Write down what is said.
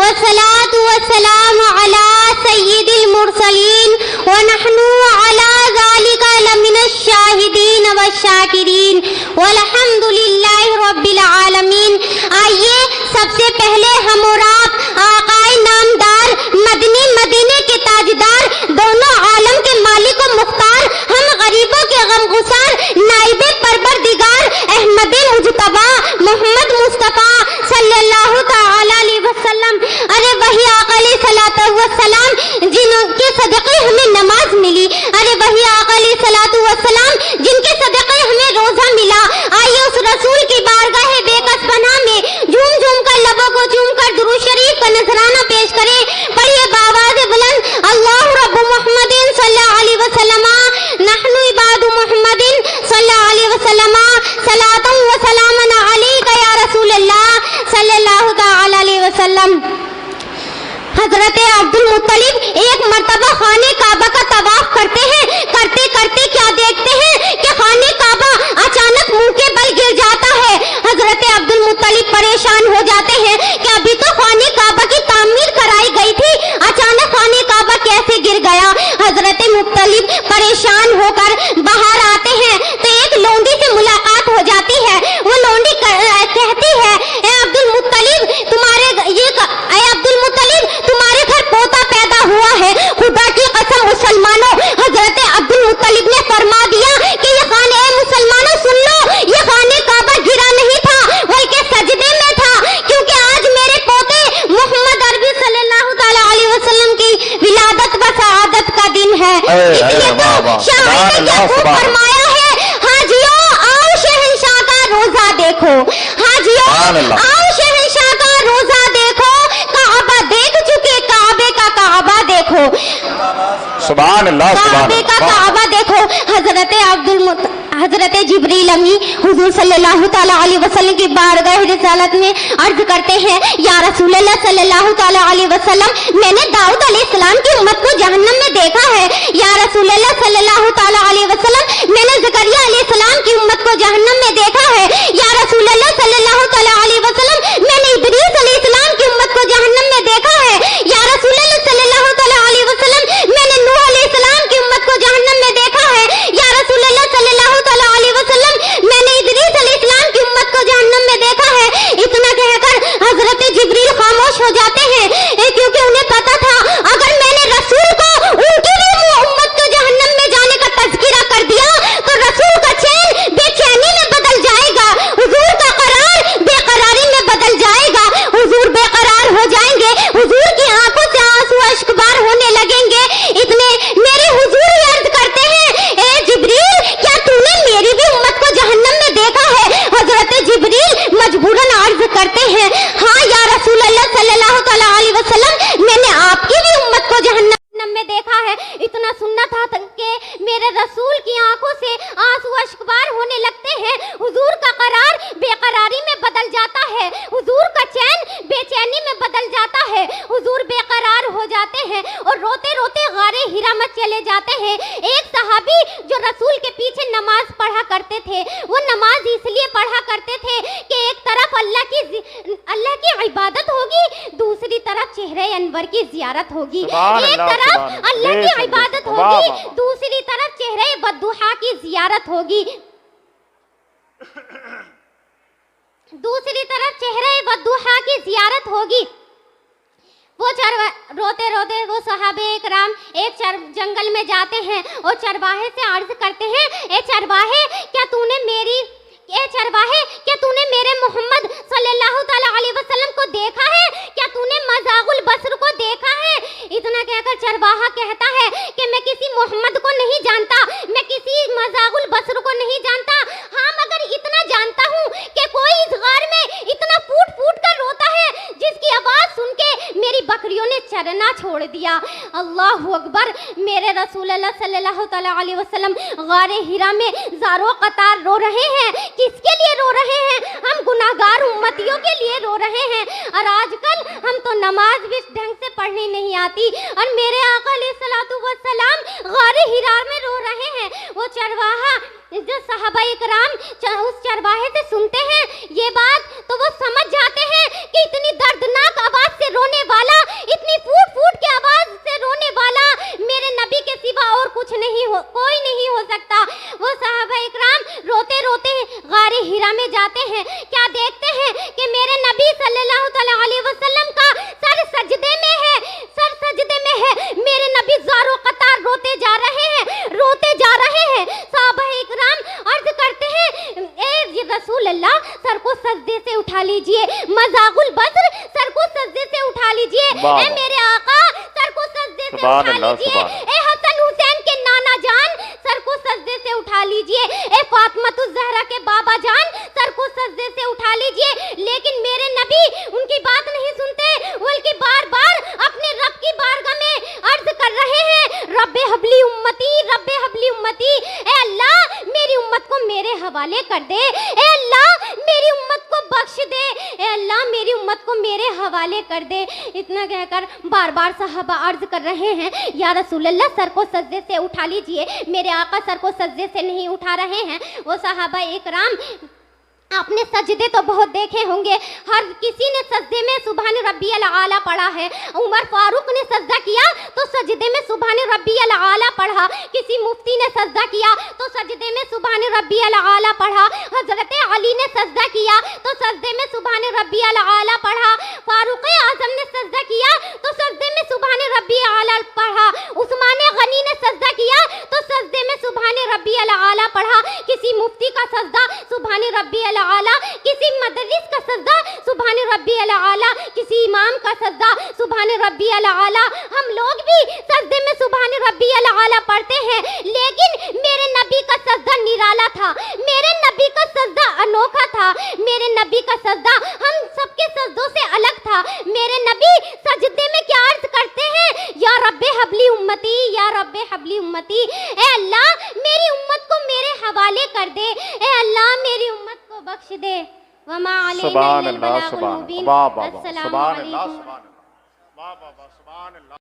वस्सलातु वस्सलामु अला सय्यिदिल मुरसलीन व नहनु अला ज़ालिका लमिनश शाहिदीन व शाकिरीन वल्हम्दुलिल्लाहि रब्बिल आलमीन। आइए सबसे पहले हम और आप आकाए नामदार मदनी मदीने के ताजदार दोनों आलम के मालिक व मुख्तार हम गरीबों के गमगुसार नाइबे परवरदिगार अहमद मुजतबा मोहम्मद मुस्तफ़ा सल्लल्लाहु तआला अलैहि वसल्लम, अरे वही आका अलैहिस्सलातु वस्सलाम जिनके सदक़े हमें नमाज मिली, अरे वही आका अलैहिस्सलातु वस्सलाम जिनके सदक़े हमें रोजा मिला। आइए उस रसूल की बारगाह बेकस पनाह में झूम झूम कर लबों को चूम कर दुरूद शरीफ का नजराना पेश करें। पढ़िए बावाज़ बुलंद, अल्लाहु रब्बु मुहम्मदिन सल्लल्लाहु अलैहि वसल्लम नहनु इबादु मुहम्मदिन सल्लल्लाहु अलैहि वसल्लम सलातन व सलामन अलैका या रसूलल्लाह सल्लल्लाहु तआला अलैहि वसल्लम। हजरत अब्दुल मुत्तलिब एक मर्तबा खाने काबा का तवाफ करते हैं। करते करते क्या देखते हैं कि खाने काबा अचानक मुंह के बल गिर जाता है। हजरत अब्दुल मुत्तलिब परेशान हो जाते हैं कि अभी तो खाने काबा की तामीर कराई गई थी, अचानक खाने काबा कैसे गिर गया। हजरत मुत्तलिब परेशान होकर बाहर आते हैं तो एक लोंडी से मुलाकात हो जाती है। वो लोंडी कहती है, ए अब्दुल मुत्तलिब तुम्हारे घर पोता पैदा हुआ है। खुदा की कसम मुसलमानों, हजरत अब्दुल मुत्तलिब ने फरमा दिया कि ये खान, ए मुसलमानों सुन लो, ये खाने काबा गिरा नहीं था बल्कि सजदे में था, क्योंकि आज मेरे पोते मोहम्मद अरबी सल्लल्लाहु तआला अलैहि वसल्लम की विलादत व शहादत का दिन है। इसलिए तो शायर ने क्या खूब फरमाया है, हाजियों आओ शहंशाह का रोजा देखो, हाजियों आओ शहंशाह का रोजा देखो, काबा देख चुके काबे का काबा देखो, सुभान अल्लाह, काबे का काबा देखो। हजरत जिब्रील अमी हुजूर सल्लल्लाहु तआला अलैहि वसल्लम की बारगाह रिसालत में अर्ज करते हैं, या रसूलल्लाह सल्लल्लाहु तआला अलैहि वसल्लम, मैंने दाऊद अलैहिस्सलाम की उम्मत को जहन्नम में देखा है। या रसूलल्लाह सल्लल्लाहु तआला अलैहि वसल्लम, मैंने ज़करिया अलैहिस्सलाम की उम्मत को जहन्नम में देखा है। या रसूलल्लाह सल्लल्लाहु तआला अलैहि वसल्लम, मैंने इदरीस अलैहिस्सलाम की उम्मत को जहन्नम में देखा है। या रसूलल्लाह सल्लल्लाहु तआला अलैहि वसल्लम, मैंने नूह अलैहिस्सलाम की उम्मत को जहन्नम में देखा है। या रसूलल्लाह सल्लल्लाहु तआला अलैहि वसल्लम, मैंने इदरीस अलैहिस्सलाम की उम्मत को जहन्नम में देखा है। इतना कहकर हजरत जिब्रील खामोश हो जाते हैं, क्योंकि उन्हें पता था अगर मैंने रसूल को उनकी भी उम्मत को जहन्नम में जाने का तज़किरा कर दिया तो रसूल का चैन बेचैनी में बदल जाएगा, हुजूर का करार बेकरारी में बदल जाएगा, हुजूर बेकरार हो जाएंगे, हुजूर की आंखों से आंसू अश्कबार होने लगेंगे। इतने मेरे हुजूर अर्ज करते हैं, ए जिब्रील, क्या तूने मेरी भी उम्मत को जहन्नम में देखा है? हजरत जिब्रील मजबूरन अर्ज करते हैं, हाँ या रसूल अल्लाह सल्लल्लाहु तआला अलैहि वसल्लम, मैंने आपकी भी उम्मत को जहन्नम में देखा है। इतना सुनना था कि मेरे रसूल की आंखों से आंसू अश्कबार होने लगते हैं, हुजूर का करार बेकरारी में बदल जाता है, हुजूर का चैन बेचैनी में बदल जाता है, हुजूर बेकरार हो जाते हैं और रोते रोते गारे हिरा में चले जाते हैं। एक सहाबी जो रसूल के पीछे नमाज पढ़ा करते थे, वो नमाज इसलिए पढ़ा करते थे कि एक तरफ अल्लाह की इबादत होगी, दूसरी तरफ चेहरे अनवर की जियारत होगी। एक तरफ अल्लाह की इबादत होगी, दूसरी तरफ चेहरे बद्दुहा की जियारत होगी, दूसरी तरफ चेहरे बद्दुहा की जियारत होगी। वो रोते रोते वो सहाबे इकराम एक जंगल में जाते हैं और चरवाहे से अर्ज करते हैं, ए चरवाहे, क्या तूने मेरे मोहम्मद सल्लल्लाहु तआला अलैहि वसल्लम को देखा है? क्या तूने मज़ागुल बसर को देखा है? इतना कहकर चरवाहा कहता है कि मैं किसी मोहम्मद को नहीं जानता, मैं किसी मज़ागुल बसर को नहीं जानता। हाँ, मगर इतना जानता हूँ कि कोई इस गार में इतना फूट फूट कर रोता है जिसकी आवाज़ सुन के मेरी बकरियों ने चरना छोड़ दिया। अल्लाहु अकबर। मेरे रसूल अल्लाह सल्लल्लाहु तआला अलैहि वसल्लम गारे हिरा में ज़ारो कतार रो रहे हैं। किसके लिए रो रहे हैं? हम गुनाहगार उम्मतियों के लिए रो रहे हैं। और आजकल हम तो नमाज भी ढंग से पढ़नी नहीं आती और मेरे आका अलैहिस्सलातु वस्सलाम गारे हिरा में रो रहे हैं। वो चरवाहा जो सहाबा इकराम उस चरवाहे से सुनते हैं ये बात, तो वो समझ जाते हैं कि इतनी दर्दनाक आवाज से रोने वाला, इतनी फूट फूट के आवाज से रोने वाला मेरे नबी के सिवा और कुछ नहीं हो, कोई नहीं हो सकता। वो सहाबा इकराम रोते रोते गारे हिरा में जाते हैं। क्या देखते हैं कि मेरे नबी सल्लल्लाहु अलैहि वसल्लम का सर सजदे में है, सर सजदे में है। मेरे नबी ज़ारो कतार रोते जा रहे हैं, रोते जा रहे हैं। सहाबा इकराम अर्ज करते हैं, ए रसूल अल्लाह, सर को सजदे से उठा लीजिए। मजाकुल बद्र, सर को सजदे से उठा लीजिए। ए मेरे आका, सर को सजदे से उठा लीजिए। ए हसन हुसैन के नाना जान, सर को सजदे से उठा लीजिए। ए फातिमातुज़ ज़हरा के बाबा जान, सर को सजदे से उठा लीजिए। लेकिन मेरे नबी उनकी बात नहीं सुनते, बल्कि बार बार अपने रब की बारगाह में अर्ज कर रहे हैं, रब्बे हबली उम्मती, रब्बे हबली उम्मती। ए अल्लाह, मेरी उम्मत को मेरे हवाले कर दे। ए अल्लाह, मेरी उम्मत को बख्श दे। ए अल्लाह, मेरी उम्मत को मेरे हवाले कर दे। इतना कहकर बार बार सहाबा अर्ज कर रहे हैं, या रसूल अल्लाह, सर को सजदे से उठा लीजिए। मेरे आका सर को सजदे से नहीं उठा रहे हैं। वो सहाबा इकराम, आपने सजदे तो बहुत देखे होंगे, हर किसी ने सजदे में सुभान रब्बियल आला पढ़ा है। उमर फारूक ने सजदा किया तो सजदे में सुभान रब्बियल आला पढ़ा। किसी मुफ्ती ने सजदा किया तो सजदे में सुभान रब्बियल आला पढ़ा। हजरत अली ने सजदा किया तो सजदे में सुभान रब्बियल आला पढ़ा। फारूक आजम ने सजदा किया तो सजदे में सुभान रब्बियल आला पढ़ा। उस्मान गनी ने सजदा किया तो सजदे में सुभान रब्बियल आला पढ़ा। किसी मुफ्ती का सजदा सुभान रब्बियल आला, किसी मदरिस का सजदा सुभान रब्बियल आला, किसी इमाम का सजदा सुभान रब्बियल आला। हम लोग भी सजदे में सुभान रब्बियल आला पढ़ते हैं, लेकिन मेरे नबी का सजदा निराला था, मेरे नबी का सजदा अनोखा था, मेरे नबी का सजदा हम सबके सजदों से अलग था। मेरे नबी सजदे में क्या अर्ज करते हैं, या रब्बे हबली उम्मती, या रब्बे हबली उम्मती। ए अल्लाह, मेरी उम्मत को मेरे हवाले कर दे। ए अल्लाह, मेरी उम्मत को बख्श दे। वमा अलैना सुभान इल्लल अल्लाह, बलागुल सुभान मुबीन। अल्लाह, अस्सलामु सुभान अल्लाह, अलैकुम। सुभान अल्लाह, सुभान अल्लाह।